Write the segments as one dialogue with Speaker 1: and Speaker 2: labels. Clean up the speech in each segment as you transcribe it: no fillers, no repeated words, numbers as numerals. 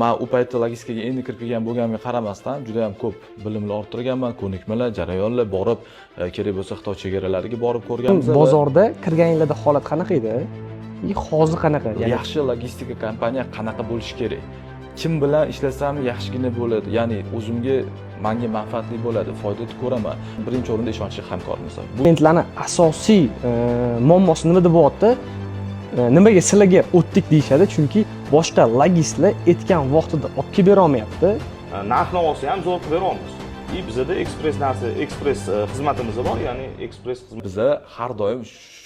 Speaker 1: Men u paytda logistikaga endi kirib kelgan bo'lganimga qaramasdan juda ham ko'p bilimlar orttirganman, ko'nikmalar, jarayonlar borib, kerak bo'lsa Xitoy chegaralariga borib ko'rganmiz.
Speaker 2: Bozorda kirganinglarda holat qanaqa edi? Hozir qanaqa?
Speaker 1: Yaxshi logistika kompaniya qanaqa bo'lishi kerak? Kim bilan ishlasam yaxshigina bo'ladi? Ya'ni o'zimga menga manfaatli bo'ladi, foyda ko'raman. Birinchi o'rinda ishonchli hamkorimiz. Bu
Speaker 2: Klientlarning asosiy muammosi nimada bo'lyapti? Nimaga sizlarga o'tdik deyishadi, chunki boshqa logistlar aytgan vaqtida olib kelib bera olmayapti.
Speaker 3: Narx-navosi ham zo'r qilib beramiz. Bizda ekspres xizmatimiz bor, ya'ni ekspres xizmat.
Speaker 1: Biza har doim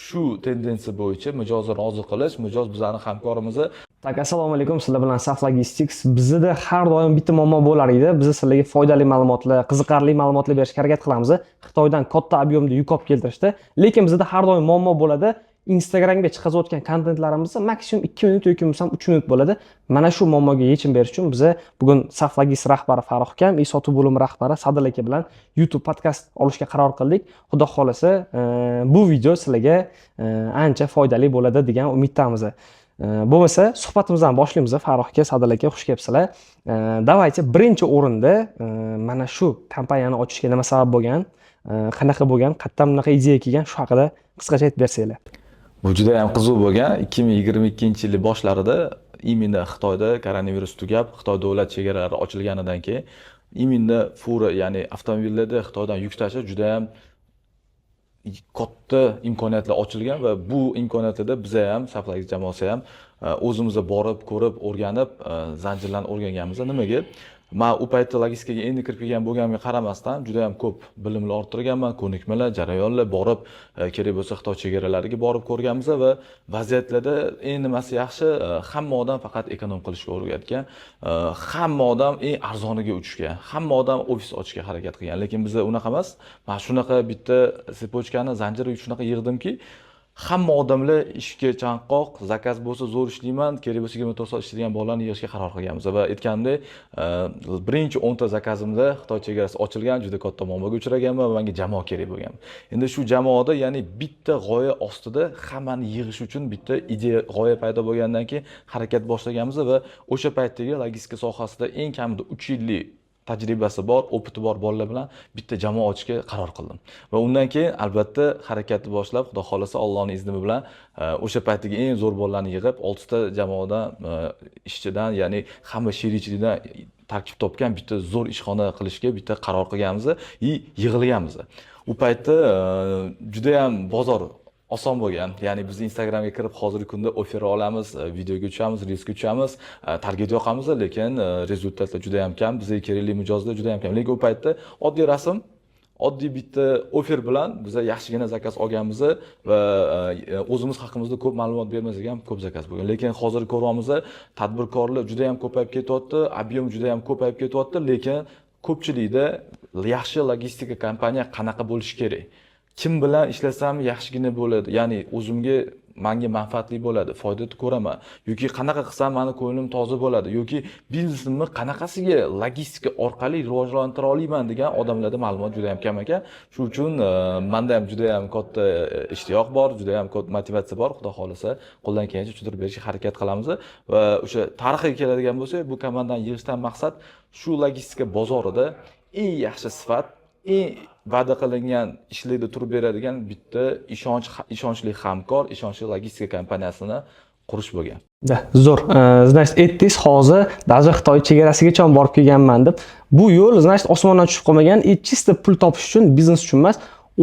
Speaker 1: shu tendensiya bo'yicha mijozni rozi qilish, mijoz bizlarning hamkorimizni.
Speaker 2: Tak, assalomu alaykum. Sizlar bilan Saf Logistics. Bizda har doim bitta muammo bo'lar edi. Biz sizlarga foydali ma'lumotlar, qiziqarli ma'lumotlar berishga harakat qilamiz. Xitoydan katta ob'yomda yuk olib keltirishdi. Lekin bizda har doim muammo bo'ladi. Instagramga chiqazayotgan kontentlarimiz maksimum 2 minut yoki 3 minut bo'ladi. Mana shu muammoga yechim berish uchun biz bugun Saf Logistics rahbari Farruh akam, sotuv bo'limi rahbari Sadil aka bilan YouTube podkast olishga qaror qildik. Xudo xolasa, bu video sizlarga ancha foydali bo'ladi degan umiddamiz. Bo'lmasa, suhbatimizni boshlaymiz. Farruh aka, Sadil aka, xush kelibsizlar. Davaychi birinchi o'rinda mana shu kompaniyani ochishga nima sabab bo'lgan, qanaqa bo'lgan, qayerdan bunaqa ideya kelgan, shu haqida qisqacha aytib bersanglar.
Speaker 1: Bu juda ham qiziq bo'lgan. 2022-yil boshlarida imенно Xitoyda koronavirus tugab, Xitoy davlat chegaralari ochilganidan keyin imенно fura, ya'ni avtomobillarda Xitoydan yuk tashish juda ham katta imkoniyatlar ochilgan va bu imkoniyatlarda biz ham, Saflagiz jamoasi ham o'zimizga borib, ko'rib, o'rganib, zanjirlarni o'rganganmiz. Nimaga? Men u paytda logistikaga endi kirib kelgan bo'lganimga qaramasdan juda ham ko'p bilimlar orttirganman, ko'nikmalar, jarayonlar borib, kerak bo'lsa Xitoy chegaralariga borib ko'rganmiz va vaziyatlarda eng nimasi yaxshi, hamma odam faqat ekonom qilishga o'rgatgan, hamma odam eng arzoniga uchishga, hamma odam ofis ochishga harakat qilgan. Lekin bizda unaqa emas. Men shunaqa bitta sepochkani, zanjirni shunaqa yig'dimki, hamma odamlar ishga chanqoq, zakaz bo'lsa zo'r ishlayman, kerak bo'lsa 24 soat ishlaydigan bolalarni yig'ishga qaror qilganmiz va aytganimdek, birinchi 10 ta zakazimda Xitoy chegarasi ochilgan, juda katta muammoga uchraganman va menga jamoa kerak bo'lgan. Endi shu jamoada, ya'ni bitta g'oya ostida hammani yig'ish uchun bitta ideya, g'oya paydo bo'lgandan keyin harakat boshlaganmiz va o'sha paytdagi logistika sohasida eng kamida 3 yillik tajribasi bor, opiti bor bolalar bilan bitta jamoa ochishga qaror qildim. Va undan keyin albatta harakatni boshlab, Xudo xolasa Allohning izni bilan o'sha paytdagi eng zo'r bolalarni yig'ib, 6 ta jamoadan, ishchidan, ya'ni hamma sherikchilikdan tarkib topgan bitta zo'r ishxona qilishga bitta qaror qilganmiz va yig'ilganmiz. U paytda juda ham bozor oson bo'lgan. Ya'ni biz Instagramga kirib hozirgi kunda offer olamiz, videoga tushamiz, reelsga tushamiz, target yoqamiz, lekin rezultatlar juda ham kam, bizga kerakli mijozlar juda ham kam. Lekin u paytda oddiy rasm, oddiy bitta offer bilan biz yaxshigina zakaz olganmiz va o'zimiz haqimizda ko'p ma'lumot bermasak ham ko'p zakaz bo'lgan. Lekin hozir ko'ryapmiz, tadbirkorlar juda ham ko'payib ketyapti, ob'yom juda ham ko'payib ketyapti, lekin ko'pchilikda yaxshi logistika kompaniya qanaqa bo'lishi kerak? Kim bilan ishlasam yaxshigina bo'ladi? Ya'ni o'zimga menga manfaatli bo'ladi, foyda ko'raman yoki qanaqa qilsam meni ko'nglim toza bo'ladi yoki biznesimni qanaqasiga logistika orqali rivojlantira olaman degan odamlarda ma'lumot juda ham kam ekan. Shuning uchun menda ham juda ham katta ishtiyoq bor, juda ham katta motivatsiya bor. Xudo xolasa qo'ldan kelgancha tushuntirib berishga harakat qilamiz va o'sha tarixiga keladigan bo'lsak, bu komandani yig'ishdan maqsad shu logistika bozorida eng yaxshi sifat, eng va'da qilingan ishlarda turib beradigan bitta ishonchli hamkor, ishonchli logistika kompaniyasini qurish bo'lgan.
Speaker 2: Zo'r. Значит, aytdingiz hozir даже Xitoy chegarasigacha borib kelganman deb. Bu yo'l, значит, osmondan tushib qolmagan, chista pul topish uchun, biznes uchun emas,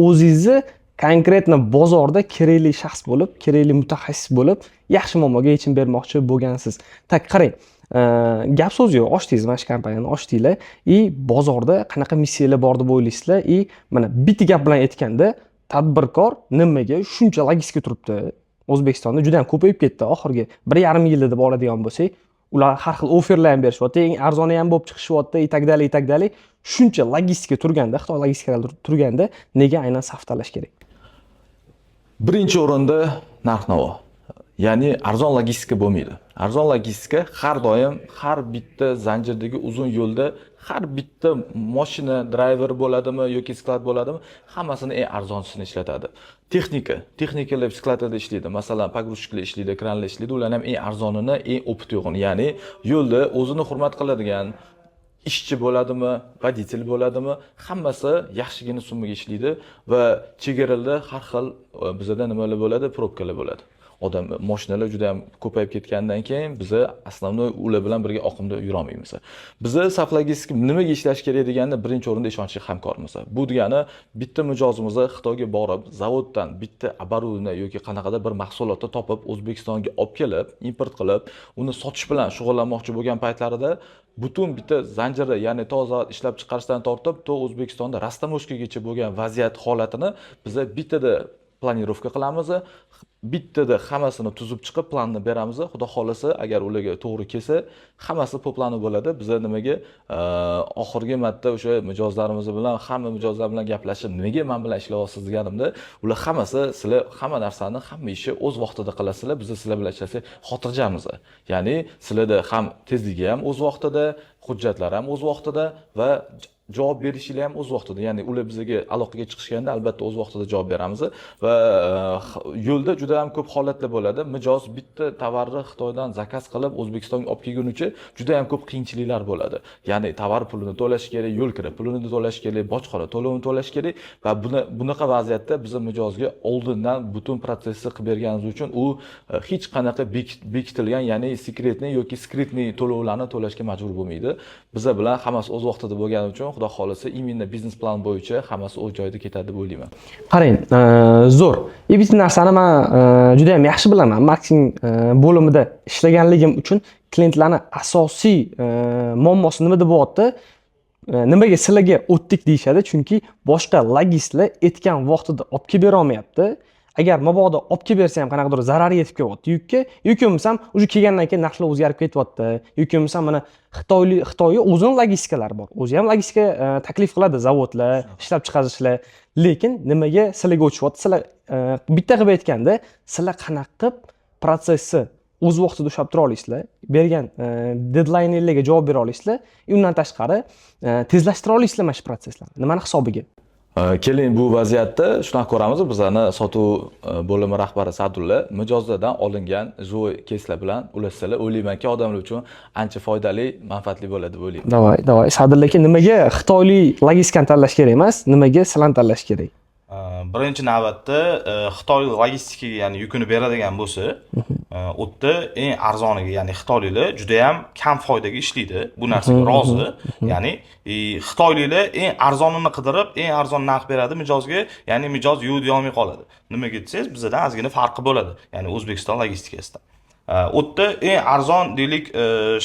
Speaker 2: o'zingizni konkretno bozorda kerakli shaxs bo'lib, kerakli mutaxassis bo'lib, yaxshi muammoga yechim bermoqchi bo'lgansiz. Tak, qarang. Gap so'z yo'q, ochdingiz mana shu kompaniyani, ochdinglar bozorda qanaqa missiyalar bor deb o'ylaysizlar mana bitta gap bilan aytganda, tadbirkor nimaga shuncha logistika turibdi? O'zbekistonda juda ham ko'payib ketdi oxirgi 1,5 yilda deb oladigan bo'lsak, ular har xil offerlar ham berishyapti, eng arzoni ham bo'lib chiqishyapti, itagdali. Shuncha logistika turganda, Xitoy logistikalari turganda, nega aynan Saf tanlash kerak?
Speaker 1: Birinchi o'rinda narx-navo. Ya'ni arzon logistika bo'lmaydi. Arzon logistika har doim har bitta zanjirdagi uzun yo'lda har bitta mashina driver bo'ladimi yoki sklad bo'ladimi, hammasini eng arzonchisini ishlatadi. Texnikalar skladlarda ishlaydi. Masalan, pogrushchilar ishlaydi, kranlar ishlaydi. Ular ham eng arzonini, eng opit yo'g'ini, ya'ni yo'lda o'zini hurmat qiladigan ishchi bo'ladimi, водитель bo'ladimi, hammasi yaxshigina summaga ishlaydi va chegaralarda har xil bizda nimalar bo'ladi, probkalar bo'ladi. Odam mashinalar juda ham ko'payib ketgandan keyin biz основной ular bilan birga oqimda yura olmaymiz. Biz Saf Logistika nimaga ishlash kerak deganda birinchi o'rinda ishonchli hamkorimiz. Bu degani bitta mijozimizni Xitoyga borib, zavoddan bitta оборудование yoki qanaqadir bir mahsulotni topib O'zbekistonga olib kelib, import qilib, uni sotish bilan shug'ullanmoqchi bo'lgan paytlarida butun bitta zanjiri, ya'ni toza ishlab chiqarishdan tortib, to O'zbekistonda rastamoshkagacha bo'lgan vaziyat holatini biz bittada planirovka qilamiz. Bittada hammasini tuzib chiqib planni beramiz. Xudo xolasa, agar ularga to'g'ri kelsa, hammasi poplanib bo'ladi. Biz nimaga oxirgi marta o'sha mijozlarimiz bilan, hamma mijozlar bilan gaplashib, nimaga men bilan ishlayapsiz deganimda, ular hammasi sizlar hamma narsani, hamma ishni o'z vaqtida qilasizlar, biz sizlar bilan ishlasak xotirjamiz. Ya'ni sizlarda ham tezligi ham o'z vaqtida, hujjatlar ham o'z vaqtida va javob berishinglar ham o'z vaqtida. Ya'ni ular bizga aloqaga chiqishganda albatta o'z vaqtida javob beramiz va yo'lda juda ham ko'p holatlar bo'ladi. Mijoz bitta tovarni Xitoydan zakaz qilib O'zbekistonga olib kelgunicha juda ham ko'p qiyinchiliklar bo'ladi. Ya'ni tovar pulini to'lash kerak, yo'l kira pulini to'lash kerak, bojxona to'lovini to'lash kerak va bunaqa vaziyatda biz mijozga oldindan butun protsessni qilib berganimiz uchun u hech qanaqa bekitilgan, ya'ni sekretniy yoki skritniy to'lovlarni to'lashga majbur bo'lmaydi. Bizlar bilan hammasi o'z vaqtida bo'lgani uchun Xudo xolasa, imенно biznes plan bo'yicha hammasi o'z joyida ketadi deb o'ylayman.
Speaker 2: Qarang, zo'r. Bitta narsani men juda ham yaxshi bilaman. Marketing bo'limida ishlaganligim uchun klientlarning asosiy muammosi nimada bo'lyapti? Nimaga sizlarga o'tdik deyishadi, chunki boshqa logistlar aytgan vaqtida olib kelib bera olmayapti. Agar mabodo olib kelib bersa ham qanaqadir zarar yetib kelyapti yukka, yoki bo'lmasam o'zi kelgandan keyin narxlar o'zgarib ketyapti, yoki bo'lmasam mana Xitoyga o'zining logistikalari bor. O'zi ham logistika taklif qiladi zavodlar, ishlab chiqarishlar. Lekin nimaga sizlarga o'chyapti? Sizlar bitta qilib aytganda, sizlar qanaqa qilib protsessni o'z vaqtida ushlab tura olasizlar, bergan deadlinelarga javob bera olasizlar, undan tashqari tezlashtira olasizlar mana shu protsesslarni. Nimani hisobiga?
Speaker 1: Keling, bu vaziyatda shunaqa ko'ramiz. Bizlarni sotuv bo'limi rahbari Sa'dulla mijozlardan olingan zo'y keyslar bilan ulashsalar, o'ylaymanki, odamlar uchun ancha foydali, manfaatli bo'ladi deb o'ylayman.
Speaker 2: Davay. Sa'dulla aka, nimaga xitoylik logistikani tanlash kerak emas, nimaga sizlarni tanlash kerak?
Speaker 3: Birinchi navbatda Xitoy logistikaga, ya'ni yukini beradigan bo'lsa, u yerda eng arzoniga, ya'ni xitoyliklar juda ham kam foydaga ishlaydi. Bu narsaga rozi. Ya'ni xitoyliklar eng arzonini qidirib, eng arzon narx beradi mijozga, ya'ni mijoz yo'lda olmay qoladi. Nimaga desangiz, bizda ozgina farqi bo'ladi. Ya'ni O'zbekiston logistikasida. U yerda eng arzon deylik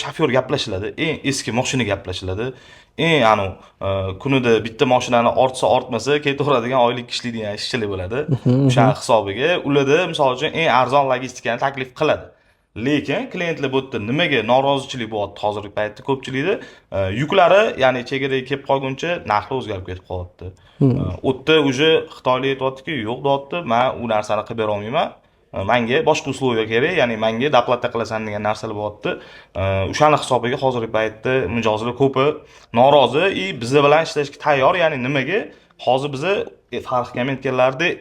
Speaker 3: shofyor gaplashiladi, eng eski mashina gaplashiladi. Kunida bitta mashinani ortmasa ketaveradigan oylik ishlaydigan ishchilar bo'ladi. O'sha hisobiga ularda misol uchun eng arzon logistikani taklif qiladi. Lekin klientlar bu yerda nimaga norozichilik bo'lyapti hozirgi paytda ko'pchilikda yuklari, ya'ni chegaraga kelib qolguncha narxlar o'zgarib ketib qolyapti. U yerda уже Xitoylik aytayaptiki, yo'q deyapti, men u narsani qilib bera olmayman. Menga boshqa условия kerak, ya'ni menga doplata qilasan degan narsalar bo'lyapti. O'shani hisobiga hozirgi paytda mijozlar ko'pi norozi, biz bilan ishlashga tayyor. Ya'ni nimaga? Hozir biz Farhod aytganlaridek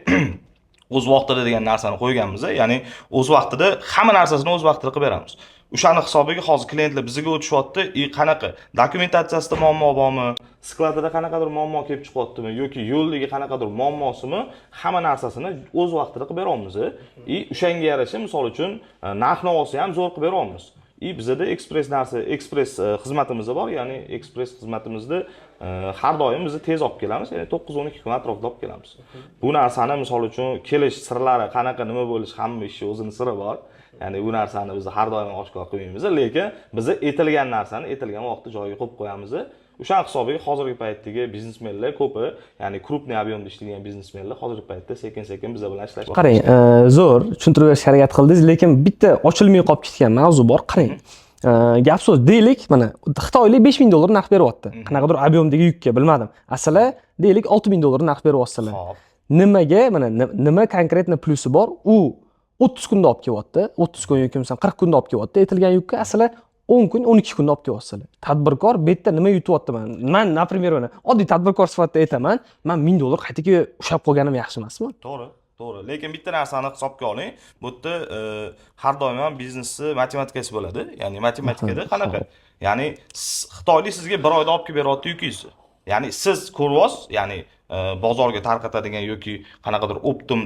Speaker 3: o'z vaqtida degan narsani qo'yganmiz, ya'ni o'z vaqtida hamma narsasini o'z vaqtida qilib beramiz. O'shani hisobiga hozir klientlar bizga o'tishyapti, qanaqa dokumentatsiyasida muammo bormi, skladida qanaqadir muammo kelib chiqyaptimi yoki yo'ldagi qanaqadir muammosimi, hamma narsasini o'z vaqtida qilib beramiz. O'shanga yarasha, misol uchun, narx-navosi ham zo'r qilib beramiz. Bizda ekspres xizmatimiz bor, ya'ni ekspres xizmatimizda har doim biz tez olib kelamiz, ya'ni 9-12 kun atrofida olib kelamiz. Bu narsani misol uchun kelish sirlari, qanaqa nima bo'lish, hamma ishning o'zining siri bor. Ya'ni bu narsani biz har doim oshkor qilmaymiz, lekin biz aytilgan narsani aytilgan vaqtda joyiga qo'yib qo'yamiz. O'sha hisobiga hozirgi paytdagi biznesmenlar ko'pi, ya'ni krupniy объемda ishlaydigan biznesmenlar hozirgi paytda sekin-sekin biz bilan ishlashmoqda.
Speaker 2: Qarang, zo'r tushuntirib berishga harakat qildingiz, lekin bitta ochilmay qolib ketgan mavzu bor. Qarang. Gap so'z deylik, mana Xitoylik $5000 narx beryapti. Qanaqadir объемdagi yukka, bilmadim. Asli deylik $6000 narx beryapsizlar. Nimaga, mana nima konkretni plyusi bor? U 30 kunda olib kelyapti. 30 kun yoki bo'lmasa 40 kunda olib kelyapti. Aytilgan yukka asli 10 kun, 12 kunda olib kelyapsizlar. Tadbirkor bu yerda nima yutyaptiman? Men, например, oddiy tadbirkor sifatida aytaman, men $1000 qaytaga ushlab qolganim yaxshi emasmi?
Speaker 3: To'g'ri. Lekin bitta narsani hisobga oling. Bu yerda har doim ham biznesni matematikasi bo'ladi. Ya'ni matematikada qanaqa? Ya'ni Xitoylik sizga bir oyda olib kelib beryapti yukingizni. Ya'ni siz ko'ryapsiz, ya'ni bozorga tarqatadigan yoki qanaqadir optim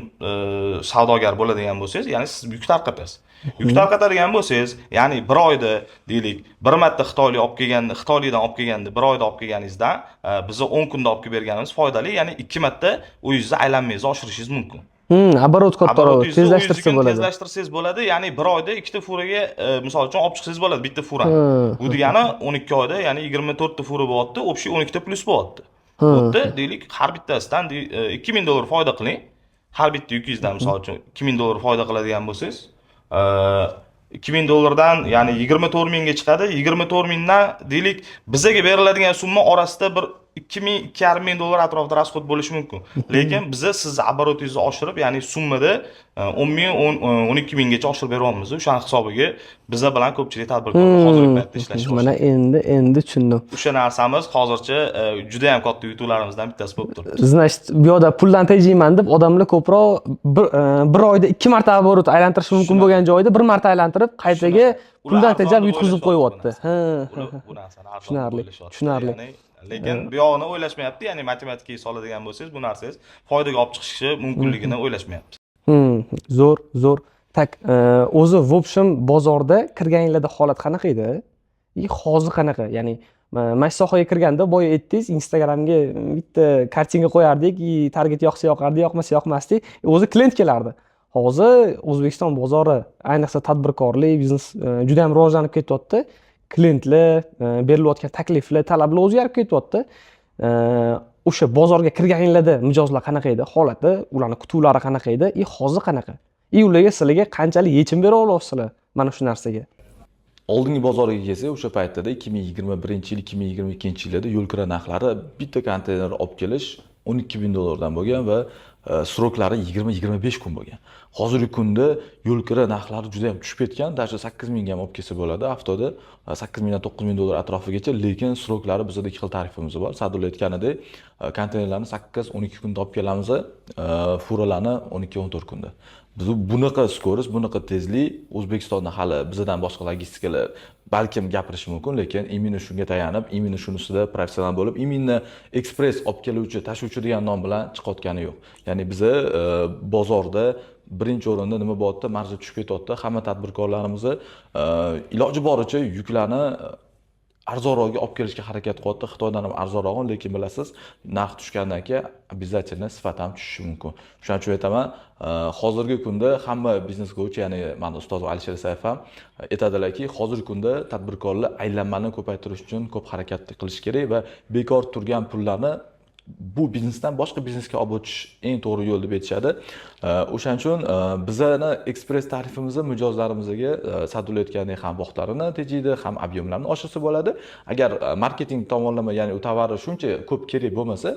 Speaker 3: savdogar bo'ladigan bo'lsangiz, ya'ni siz yuk tarqatasiz. Yuk tarqatadigan bo'lsangiz, ya'ni bir oyda deylik, bir marta Xitoylik olib kelganni, Xitoylikdan olib kelganni bir oyda olib kelganingizdan biz 10 kunda olib kelib berganimiz foydali, ya'ni 2 marta o'zingizni aylanmangizni oshirishingiz mumkin.
Speaker 2: Оборот kattaroq, tezlashtirsa bo'ladi.
Speaker 3: Tezlashtirsangiz bo'ladi, ya'ni bir oyda ikkita furaga misol uchun olib chiqsangiz bo'ladi bitta furani. Bu degani 12 oyda, ya'ni 24 ta fura bo'lyapti, общий 12 ta plus bo'lyapti. Bu yerda deylik, har bittasidan $2000 foyda qiling. Har bitta yukingizdan misol uchun $2000 foyda qiladigan bo'lsangiz, $2000dan ya'ni 24 mingga chiqadi. 24 mingdan deylik, bizga beriladigan summa orasida bir $2,500 atrofida rasxod bo'lishi mumkin. Lekin biza sizni обороtingizni oshirib, ya'ni summada 10 ming, 12 minggacha oshirib beryapmiz. O'shaning hisobiga biza bilan ko'pchilik tadbirkorlar hozirgi paytda ishlashmoqda.
Speaker 2: Mana endi tushundim.
Speaker 3: O'sha narsamiz hozircha juda ham katta yutuvlarimizdan bittasi bo'lib turibdi.
Speaker 2: Значит, bu yerda puldan tejayman deb odamlar ko'proq bir oyda 2 marta оборот aylantirish mumkin bo'lgan joyda bir marta aylantirib, qaytaga puldan tejab yutkazib qo'yyapti.
Speaker 3: Bu narsani
Speaker 2: Tushunarli.
Speaker 3: Lekin bu yog'ini o'ylashmayapti, ya'ni matematikaga soladigan bo'lsangiz, bu narsangiz foydaga olib chiqishi mumkinligini o'ylashmayapti.
Speaker 2: Zo'r. Tak, o'zi в общем bozorda kirganinglarda holat qanaqa edi? Hozir qanaqa? Ya'ni mana shu sohaga kirganda boya aytdingiz, Instagramga bitta kartinka qo'yardik, target yoqsa yoqardi, yoqmasa yoqmasdi. O'zi klient kelardi. Hozir O'zbekiston bozori, ayniqsa tadbirkorlik, biznes juda ham rivojlanib ketyapti. Klientlar, berilayotgan takliflar, talablar o'zgarib ketyapti. O'sha bozorga kirganinglarda mijozlar qanaqa edi? Holati, ularning kutuvlari qanaqa edi? Hozir qanaqa? Ularga sizlarga qanchalik yechim bera olasizlar mana shu narsaga?
Speaker 1: Oldingi bozorga kelsak, o'sha paytda 2021-yil, 2022-yilda yo'l kira narxlari bitta konteyner olib kelish $12,000 dan bo'lgan va sroklari 20-25 kun bo'lgan. Hozirgi kunda yo'l kira narxlari juda ham tushib ketgan. Dasha 8,000 ga ham olib kelsa bo'ladi. Haftada 8,000 dan $9,000 atrofigacha, lekin sroklari bizda ikki xil tarifimiz bor. Sadullo aytganidek, konteynerlarni 8-12 kunda olib kelamiz, furalarni 12-14 kunda. Biz bunaqa skorost, bunaqa tezlik O'zbekistonda hali bizdan boshqa logistikalar balkim gapirish mumkin, lekin imенно shunga tayanib, imенно shunusida professional bo'lib, imенно ekspress olib keluvchi, tashuvchi degan nom bilan chiqayotgani yo'q. Ya'ni biza bozorda birinchi o'rinda nima bo'lyapti? Marja tushib ketyapti. Hamma tadbirkorlarimiz iloji boricha yuklarni arzonroqga olib kelishga harakat qilyapti. Xitoydan ham arzonroq, lekin bilasiz, narx tushgandan keyin обязательно sifat ham tushishi mumkin. Shuning uchun aytaman, hozirgi kunda hamma biznes coach, ya'ni mana ustoz Alisher Saif ham aytadilarki, hozirgi kunda tadbirkorlar aylanmani ko'paytirish uchun ko'p harakat qilish kerak va bekor turgan pullarni bu biznesdan boshqa biznesga olib o'tish eng to'g'ri yo'l deb aytishadi. O'shaning uchun bizani ekspress tarifimizni mijozlarimizga Sadullo aytgandek ham vaqtlarini tejaydi, ham ob'yemlarni oshirsa bo'ladi. Agar marketing tomonlama, ya'ni u tovarni shuncha ko'p kerak bo'lmasa,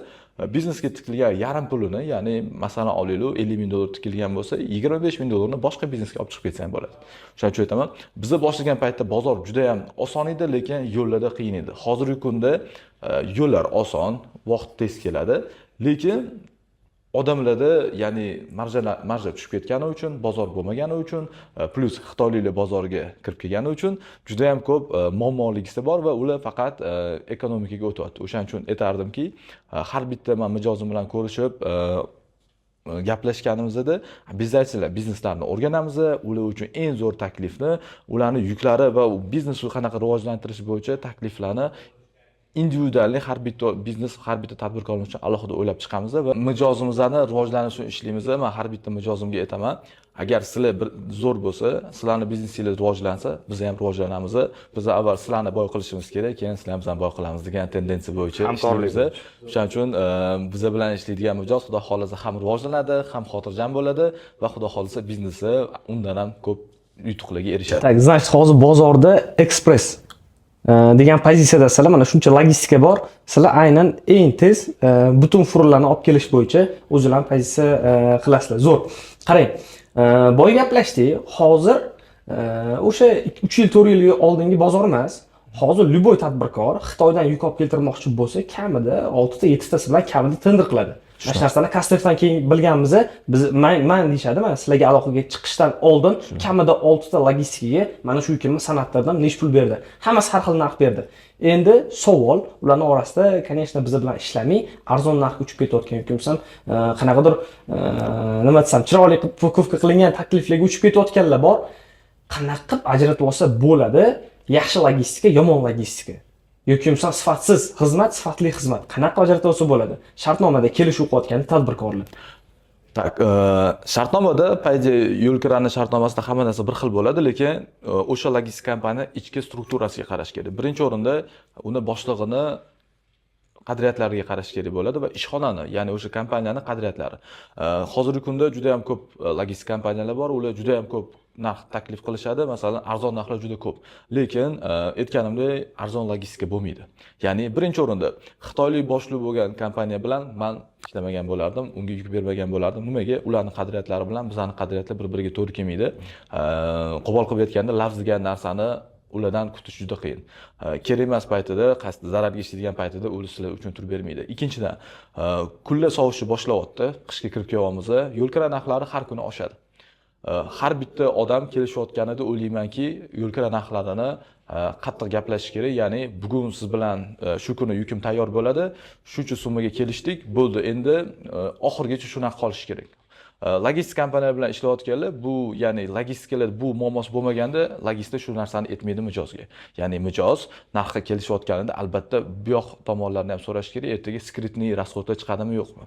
Speaker 1: biznesga tikilgan yarim pulini, ya'ni masalan olaylik, $50,000 tikilgan bo'lsa, $25,000 boshqa biznesga olib chiqib ketsa ham bo'ladi. Shuning uchun aytaman, biz boshlagan paytda bozor juda ham oson edi, lekin yo'llarda qiyin edi. Hozirgi kunda yo'llar oson, vaqt tez keladi, lekin odamlarda ya'ni marja tushib ketgani uchun, bozor bo'lmagani uchun, plus xitoyliklar bozorga kirib kelgani uchun juda ham ko'p muammoligisi bor va ular faqat ekonomikaga o'tyapti. O'shaning uchun aytardimki, har bitta men mijozim bilan ko'rishib gaplashganimizda obязательно bizneslarni o'rganamiz, ular uchun eng zo'r taklifni, ularning yuklari va biznesni qanaqa rivojlantirish bo'yicha takliflarni individualni har bitta biznes, har bitta tadbirkorlar uchun alohida o'ylab chiqamiz va mijozimizlarni rivojlanishini ishlaymiz. Men har bitta mijozimga aytaman, agar sizlar zo'r bo'lsa, sizlarning biznesingiz rivojlansa, biz ham rivojlanamiz. Biz avval sizlarni boy qilishimiz kerak, keyin sizlar bizdan boy qilamiz degan tendensiya bo'yicha ishlaymiz. Shuning uchun biz bilan ishlaydigan mijoz xudo xolasa ham rivojlanadi, ham xotirjam bo'ladi va xudo xolasa biznesi undan ham ko'p yutuqlarga erishadi.
Speaker 2: Tak, значит, hozir bozorda express degan pozitsiyada sizlar mana shuncha logistika bor. Sizlar aynan eng tez butun furlarni olib kelish bo'yicha o'zingizlar pozitsiya qilasizlar. Zo'r. Qarang, Boya gaplashdik. Hozir o'sha 3 yil 4 yil oldingi bozor emas. Hozir lyuboy tadbirkor Xitoydan yuk olib keltirmoqchi bo'lsa, kamida 6 ta 7 tasi bilan kamida tender qiladi. Mana shu narsani Kastefdan keyin bilganmiz, biz men deyshadi, mana sizlarga aloqaga chiqishdan oldin kamida 6 ta logistikaga mana shu yukimni san'atlardan necha pul berdi. Hammasi har xil narx berdi. Endi savol ularning orasida, конечно, biz bilan ishlamay, arzon narxga uchib ketayotgan yukimiz ham qanaqadir nima desam, chiroyli qilib pukovka qilingan takliflarga uchib ketayotganlar bor. Qanaqa qilib ajratib olsa bo'ladi? Yaxshi logistika, yomon logistika. Yoki bo'lmasa sifatsiz xizmat, sifatli xizmat. Qanaqa ajratib olsa bo'ladi? Shartnomada kelishuv qilayotgan tadbirkorlar.
Speaker 1: Tak, shartnomada payda yo'lkirani shartnomasida hamma narsa bir xil bo'ladi, lekin o'sha logistika kompaniya ichki strukturasiga qarash kerak. Birinchi o'rinda uni boshlig'ini qadriyatlariga qarash kerak bo'ladi va ishxonani, ya'ni o'sha kompaniyani qadriyatlari. Hozirgi kunda juda ham ko'p logistika kompaniyalar bor, ular juda ham ko'p narx taklif qilishadi, masalan, arzon narxlar juda ko'p. Lekin aytganimdek, arzon logistika bo'lmaydi. Ya'ni birinchi o'rinda Xitoylik boshli bo'lgan kompaniya bilan men ishlamagan bo'lardim, unga yuk bermagan bo'lardim. Nimaga? Ularning qadriyatlari bilan bizning qadriyatlar bir-biriga to'g'ri kelmaydi. Qo'pol qilib aytganda, lafz degan narsani ulardan kutish juda qiyin. Kerak emas paytida, qasd zararga ishlaydigan paytida u sizlar uchun turib bermaydi. Ikkinchidan, kunlar sovishni boshlayapti, qishga kirib kelyapmiz, yo'lkira narxlari har kuni oshadi. Har bitta odam kelishayotganida o'ylaymanki, yo'lkira narxlarini qattiq gaplashish kerak. Ya'ni bugun siz bilan shu kuni yukim tayyor bo'ladi, shuncha summaga kelishdik, bo'ldi. Endi oxirgacha shu narx qolishi kerak. Logistika kompaniyalar bilan ishlayotganlar bu, ya'ni logistikalar bu muammosi bo'lmaganda, logistika shu narsani aytmaydi mijozga. Ya'ni mijoz narxga kelishayotganida albatta bu yoq tomonlarni ham so'rash kerak, ertaga skritniy rasxodlar chiqadimi yo'qmi?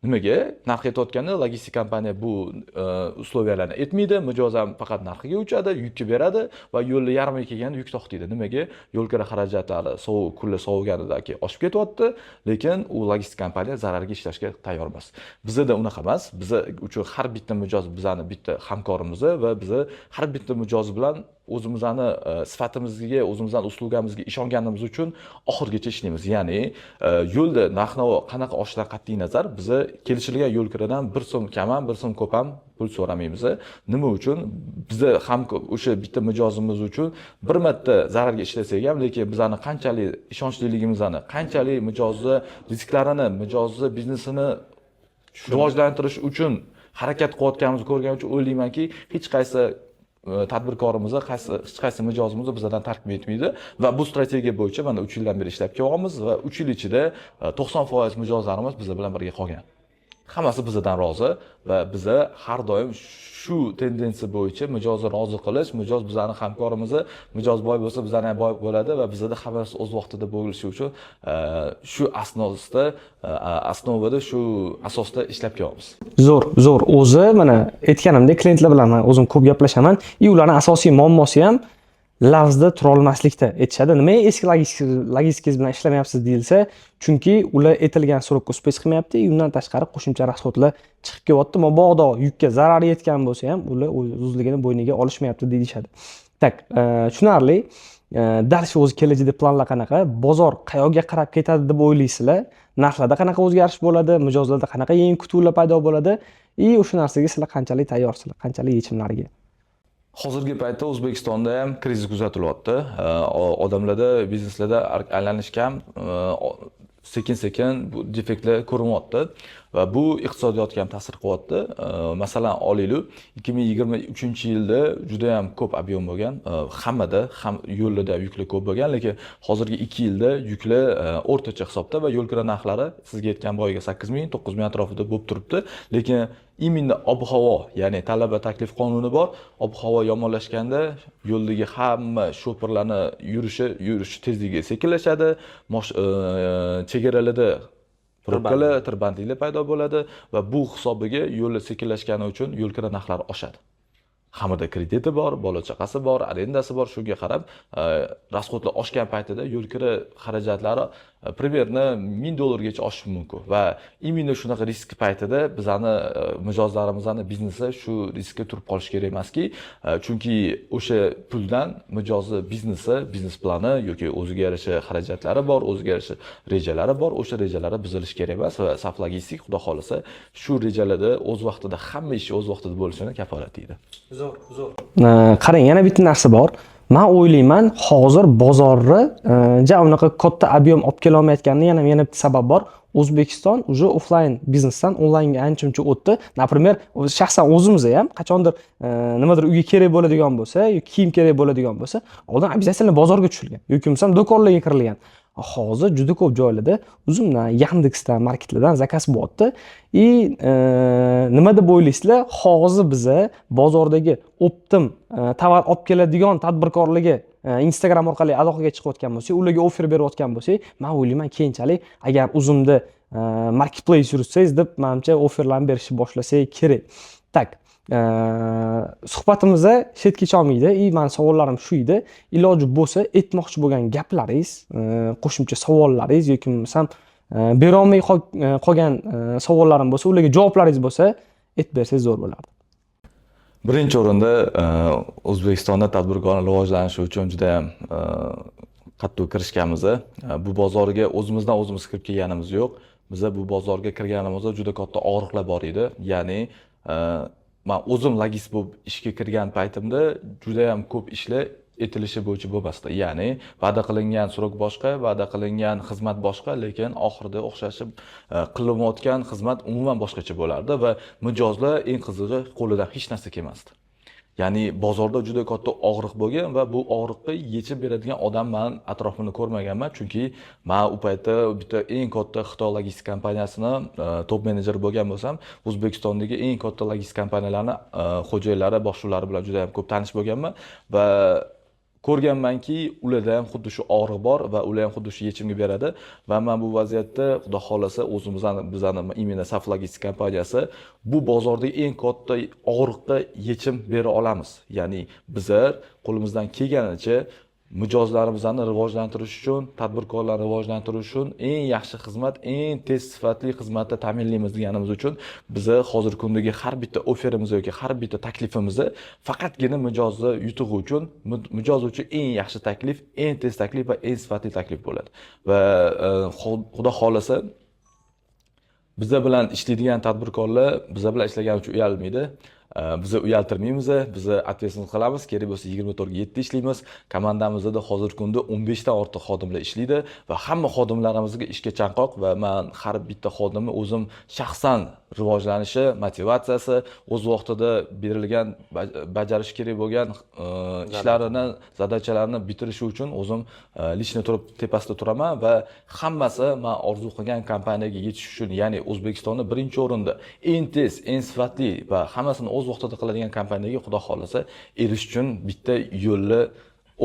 Speaker 1: Nimaga? Narx aytayotganda logistika kompaniya bu usloviyalarni aytmaydi, mijoz ham faqat narxiga uchadi, yukka beradi va yo'lda yarmiga kelganda yuk to'xtaydi. Nimaga? Yo'lkira xarajatlari sovuq, kunlar soviganidagi oshib ketyapti, lekin u logistika kompaniya zararga ishlashga tayyor emas. Bizda unaqa emas. Biz uchun har bitta mijoz bizning bitta hamkorimiz va biz har bitta mijoz bilan o'zimizning sifatimizga, o'zimizning uslubimizga ishonganimiz uchun oxirgacha ishlaymiz. Ya'ni yo'lda narx-navo qanaqa oshidan qat'iy nazar biz kelishilgan yo'lkiradan 1 so'm kam ham, 1 so'm ko'p ham pul so'ramaymiz. Nima uchun? Biz ham o'sha bitta mijozimiz uchun bir marta zararga ishlasak ham, lekin bizning qanchalik ishonchliligimizni, qanchalik mijozni risklarini, mijozni biznesini rivojlantirish uchun harakat qilayotganimizni ko'rgan uchun o'ylaymanki, hech qaysi tadbirkorimiz, hech qaysi mijozimiz bizdan tark etmaydi va bu strategiya bo'yicha mana 3 yildan beri ishlab kelyapmiz va 3 yil ichida 90% mijozlarimiz biz bilan birga qolgan. Hammasi bizdan rozi va biz har doim shu tendensiya bo'yicha mijozni rozi qilish, mijoz bizning hamkorimiz, mijoz boy bo'lsa bizdan ham boy bo'ladi va bizda hammasi o'z vaqtida bo'lishi uchun shu asnovada shu asosda ishlab kelyapmiz.
Speaker 2: Zo'r. O'zi mana aytganimdek, klientlar bilan men o'zim ko'p gaplashaman. Ularning asosiy muammosi ham lavzda tura olmaslikda. Aytishadi, nima eski logistikangiz bilan ishlamayapsiz deyilsa, chunki ular aytilgan srokka uspes qilmayapti, undan tashqari qo'shimcha rasxodlar chiqib kelyapti. Mabodo yukka zarar yetgan bo'lsa ham, ular o'zligini bo'yniga olishmayapti deyishadi. Tak, tushunarli. Dal o'zi kelajakda planlar qanaqa? Bozor qayoqqa qarab ketadi deb o'ylaysizlar? Narxlarda qanaqa o'zgarish bo'ladi? Mijozlarda qanaqa yangi kutuvlar paydo bo'ladi? O'sha narsaga sizlar qanchalik tayyorsizlar? Qanchalik yechimlarga?
Speaker 1: Hozirgi paytda O'zbekistonda ham krizis kuzatilyapti. Odamlarda, bizneslarda aylanish kam, sekin-sekin bu defektlar ko'rinyapti va bu iqtisodiyotga ham ta'sir qilyapti. Masalan, olaylik, 2023-yilda juda ham ko'p ob'yom bo'lgan, hammada ham yo'llarda yuklar ko'p bo'lgan, lekin hozirgi 2 yilda yuklar o'rtacha hisobda va yo'lkira narxlari sizga aytgan boyiga 8000, 9000 atrofida bo'lib turibdi, lekin imенно ob-havo, ya'ni talaba taklif qonuni bor. Ob-havo yomonlashganda yo'ldagi hamma shoferlarni yurish tezligi sekinlashadi, chegaralarda probkalar, tirbandliklar paydo bo'ladi va bu hisobiga yo'llar sekinlashgani uchun yo'lkira narxlari oshadi. Hammada krediti bor, bola chaqasi bor, arendasi bor, shunga qarab rasxodlar oshgan paytida yo'lkira xarajatlari примерно $1000 oshishi mumkin va именно shunaqa risk paytida bizani mijozlarimizni biznesi shu riskka turib qolish kerak emaski, chunki o'sha puldan mijozni biznesi, biznes plani yoki o'ziga yarasha xarajatlari bor, o'ziga yarasha rejalari bor, o'sha rejalari buzilishi kerak emas va Saf Logistik xudo xolasa shu rejalarda o'z vaqtida hamma ish o'z vaqtida bo'lishini kafolatlaydi.
Speaker 2: Zo'r. Qarang, yana bitta narsa bor. Men o'ylayman, hozir bozorni unaqa katta ob'yem olib kela olmayotganining yana bitta sabab bor. O'zbekiston уже offline biznesdan onlaynga ancha-muncha o'tdi. Например, shaxsan o'zimiz ham qachondir nimadir uyga kerak bo'ladigan bo'lsa, yoki kiyim kerak bo'ladigan bo'lsa, oldin обязательно bozorga tushilgan yoki bo'lmasa do'konlarga kirilgan. Hozir juda ko'p joylarda o'zimdan Yandexdan, marketlardan zakaz bo'lyapti. Nima deb o'ylaysizlar? Hozir biza bozordagi optim tovar olib keladigan tadbirkorlarga Instagram orqali aloqaga chiqayotgan bo'lsak, ularga offer berayotgan bo'lsak, men o'ylayman keyinchalik agar o'zimda marketplace yuritsangiz deb menimcha offerlarni berishni boshlasak kerak. Tak. Suhbatimiz chetga ketolmaydi. Men savollarim shu edi. Iloji bo'lsa, aytmoqchi bo'lgan gaplaringiz, qo'shimcha savollaringiz yoki bo'lmasam bera olmay qolgan savollarim bo'lsa, ularga javoblaringiz bo'lsa, aytib bersangiz zo'r bo'lardi.
Speaker 1: Birinchi o'rinda O'zbekistonda tadbirkorlik rivojlanishi uchun juda ham qattiq kirishganmiz. Bu bozorga o'zimizdan o'zimiz kirib kelganimiz yo'q. Biz bu bozorga kirganimizda juda katta og'riqlar bor edi. Ya'ni men o'zim logist bo'lib ishga kirgan paytimda juda ham ko'p ishlar etilishi bo'yicha bo'lmasdi. Ya'ni va'da qilingan srok boshqa, va'da qilingan xizmat boshqa, lekin oxirida o'xshashib qilinayotgan xizmat umuman boshqacha bo'lardi va mijozlar eng qizig'i qo'lidan hech narsa kelmasdi. Ya'ni bozorda juda katta og'riq bo'lgan va bu og'riqqa yechib beradigan odam men atrofimda ko'rmaganman, chunki men u paytda bitta eng katta Xitoy logistik kompaniyasini top menejer bo'lgan bo'lsam, O'zbekistondagi eng katta logistik kompaniyalarning xo'jayinlari, boshliqlari bilan juda ham ko'p tanish bo'lganman va ko'rganmanki, ularda ham xuddi shu og'riq bor va ular ham xuddi shu yechimga beradi va men bu vaziyatda xudo xolasa bizani imенно Saf Logistik kompaniyasi bu bozordagi eng katta og'riqqa yechim bera olamiz. Ya'ni bizlar qo'limizdan kelganicha mijozlarimizni rivojlantirish uchun, tadbirkorlarni rivojlantirish uchun eng yaxshi xizmat, eng tez sifatli xizmatni ta'minlaymiz deganimiz uchun biz hozirgi kundagi har bitta offerimiz yoki har bitta taklifimizni faqatgina mijozni yutug'i uchun, mijoz uchun eng yaxshi taklif, eng tez taklif va eng sifatli taklif bo'ladi. Va xudo xolasa bizlar bilan ishlaydigan tadbirkorlar bizlar bilan ishlagani uchun uyalmaydi. Biz uyaltirmaymiz, biz ответственность qilamiz, kerak bo'lsa 24/7 ishlaymiz. Komandamizda hozirgi kunda 15 dan ortiq xodimlar ishlaydi va hamma xodimlarimizga ishga chanqoq va men har bitta xodimni o'zim shaxsan rivojlanishi, motivatsiyasi, o'z vaqtida berilgan bajarish kerak bo'lgan ishlarini, zadachalarini bitirishi uchun o'zim lishni turib tepasida turaman va hammasi men orzu qilgan kompaniyaga yetish uchun, ya'ni O'zbekistonda birinchi o'rinda eng tez, eng sifatli va hammasini o'z vaqtida qiladigan kompaniyaga xudo xolasa erish uchun bitta yo'lni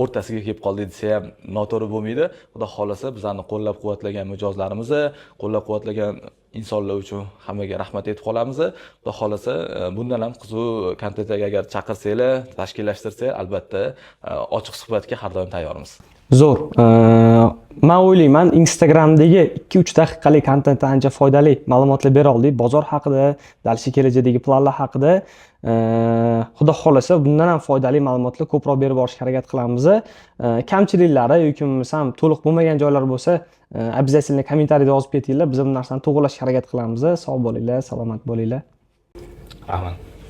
Speaker 1: o'rtasiga kelib qoldi desa ham noto'g'ri bo'lmaydi. Xudo xolasa bizlarni qo'llab-quvvatlagan mijozlarimizni, qo'llab-quvvatlagan insonlar uchun hammaga rahmat aytib qolamiz. Xudo xolasa bundan ham qiziq kontentga agar chaqirsanglar, tashkillashtirsanglar, albatta ochiq suhbatga har doim tayyormiz.
Speaker 2: Zo'r. Men o'ylayman, Instagramdagi 2-3 daqiqalik kontentda ancha foydali ma'lumotlar bera oldik. Bozor haqida, dalshi kelajakdagi planlar haqida. Xudo xolasa bundan ham foydali ma'lumotlar ko'proq berib borishga harakat qilamiz. Kamchiliklari yoki bo'lmasam to'liq bo'lmagan joylar bo'lsa, обязательно kommentariyada yozib ketinglar. Biz bu narsani to'g'rilashga harakat qilamiz. Sog' bo'linglar, salomat bo'linglar.
Speaker 3: Rahmat.